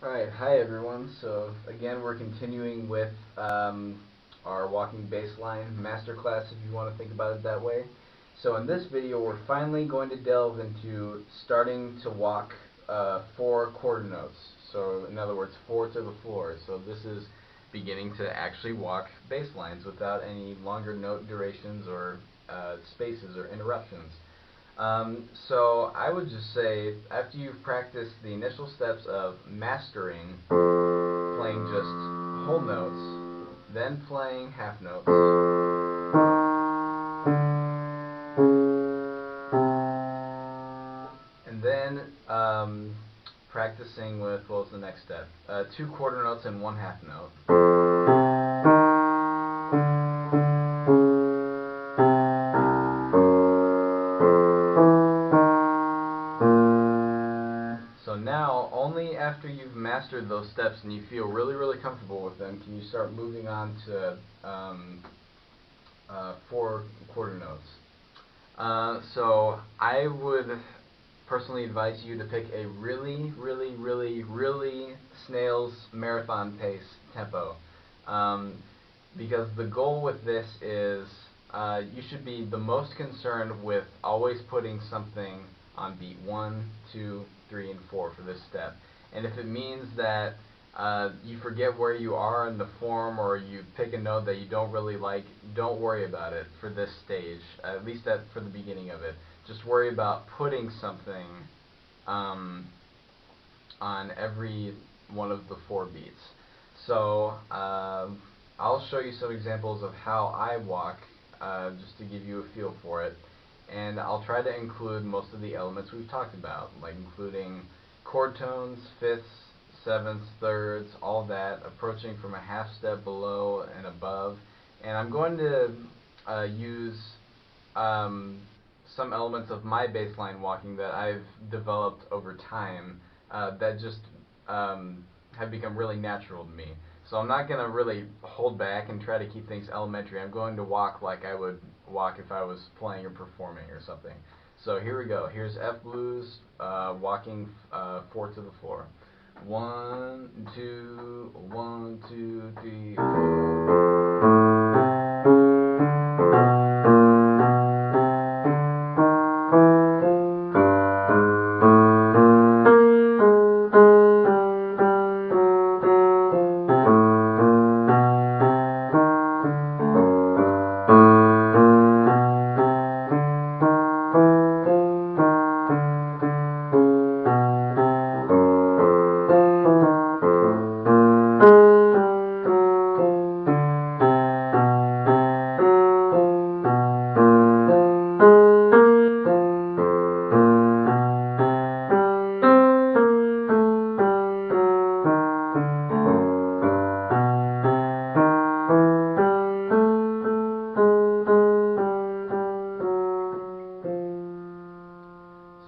Alright, hi everyone. So again, we're continuing with our walking baseline masterclass, if you want to think about it that way. So in this video, we're finally going to delve into starting to walk 4 quarter notes. So in other words, 4 to the floor. So this is beginning to actually walk bass lines without any longer note durations or spaces or interruptions. So I would just say, after you've practiced the initial steps of mastering playing just whole notes, then playing half notes, and then practicing with, what was the next step? 2 quarter notes and 1/2 note. So now, only after you've mastered those steps and you feel really, really comfortable with them, can you start moving on to 4 quarter notes. So I would personally advise you to pick a really, really, really, really snail's marathon pace tempo. Because the goal with this is you should be the most concerned with always putting something on beat 1, 2, 3, and 4 for this step. And if it means that you forget where you are in the form, or you pick a note that you don't really like, don't worry about it for this stage, at least for the beginning of it. Just worry about putting something on every one of the 4 beats. So I'll show you some examples of how I walk, just to give you a feel for it. And I'll try to include most of the elements we've talked about, like including chord tones, fifths, sevenths, thirds, all that, approaching from a half step below and above. And I'm going to use some elements of my baseline walking that I've developed over time that just have become really natural to me. So I'm not going to really hold back and try to keep things elementary. I'm going to walk like I would walk if I was playing or performing or something. So here we go. Here's F blues, walking 4 to the floor. 1, 2, 1, 2, 3, 4.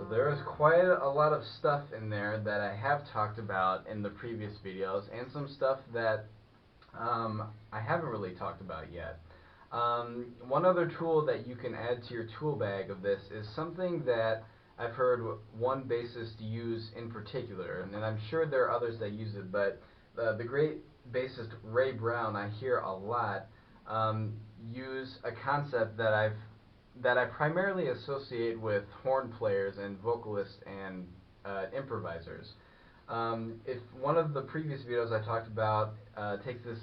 There is quite a lot of stuff in there that I have talked about in the previous videos, and some stuff that I haven't really talked about yet. One other tool that you can add to your tool bag of this is something that I've heard one bassist use in particular, and I'm sure there are others that use it, but the great bassist Ray Brown, I hear a lot, use a concept that I primarily associate with horn players and vocalists and improvisers. If one of the previous videos I talked about takes this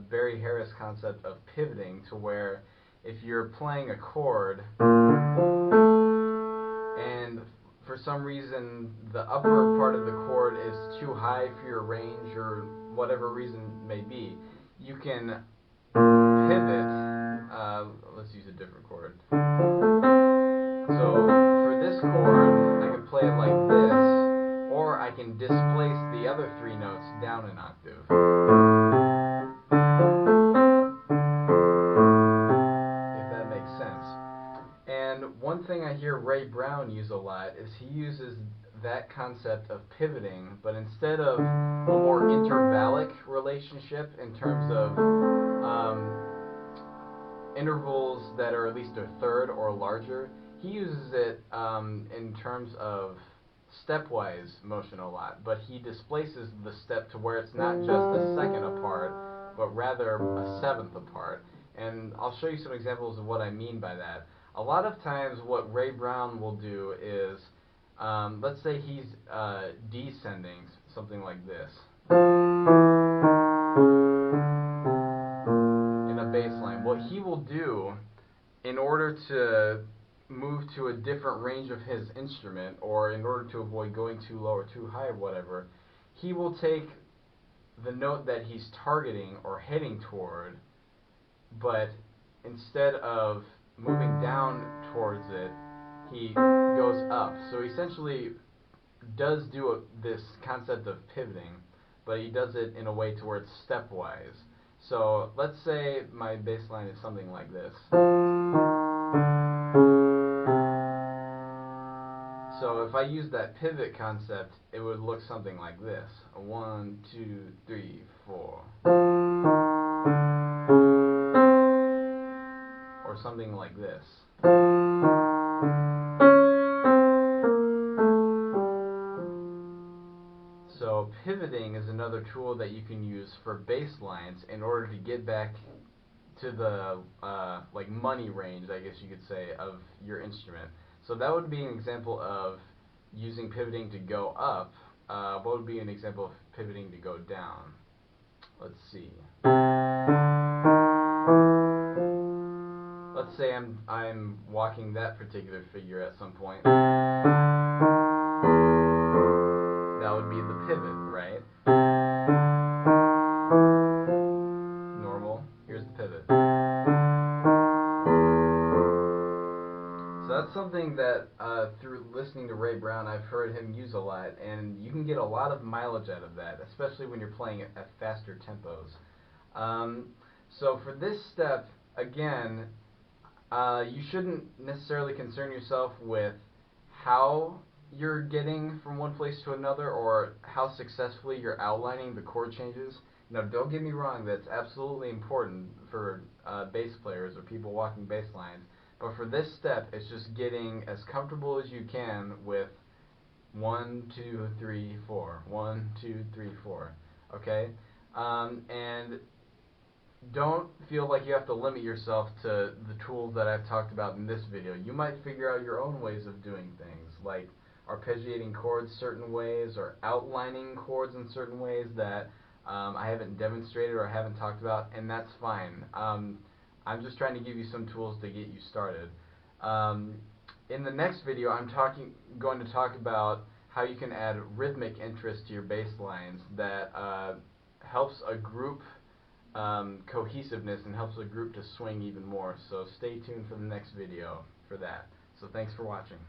Barry Harris concept of pivoting, to where if you're playing a chord and for some reason the upper part of the chord is too high for your range, or whatever reason may be, you can pivot. Let's use a different chord. So for this chord, I can play it like this, or I can displace the other 3 notes down an octave. If that makes sense. And one thing I hear Ray Brown use a lot is he uses that concept of pivoting, but instead of a more intervallic relationship in terms of intervals that are at least a third or larger, he uses it in terms of stepwise motion a lot, but he displaces the step to where it's not just a second apart, but rather a seventh apart. And I'll show you some examples of what I mean by that. A lot of times what Ray Brown will do is, let's say he's descending, something like this, in a bass line. What he will do, in order to move to a different range of his instrument, or in order to avoid going too low or too high or whatever, he will take the note that he's targeting or heading toward, but instead of moving down towards it, he goes up. So he essentially does do this concept of pivoting, but he does it in a way to where it's stepwise. So let's say my bass line is something like this. So if I use that pivot concept, it would look something like this. 1, 2, 3, 4. Or something like this. So pivoting is another tool that you can use for bass lines in order to get back to the like money range, I guess you could say, of your instrument. So that would be an example of using pivoting to go up. What would be an example of pivoting to go down? Let's see. Let's say I'm walking that particular figure at some point. That would be the pivot, right? Normal. Here's the pivot. So that's something that through listening to Ray Brown, I've heard him use a lot, and you can get a lot of mileage out of that, especially when you're playing at faster tempos. So for this step, again, you shouldn't necessarily concern yourself with how you're getting from one place to another or how successfully you're outlining the chord changes. Now, don't get me wrong, that's absolutely important for bass players or people walking bass lines. But for this step, it's just getting as comfortable as you can with 1, 2, 3, 4. 1, 2, 3, 4. Okay? And don't feel like you have to limit yourself to the tools that I've talked about in this video. You might figure out your own ways of doing things, like arpeggiating chords certain ways or outlining chords in certain ways that I haven't demonstrated or haven't talked about, and that's fine. I'm just trying to give you some tools to get you started. In the next video, I'm going to talk about how you can add rhythmic interest to your bass lines that helps a group cohesiveness and helps a group to swing even more. So stay tuned for the next video for that. So thanks for watching.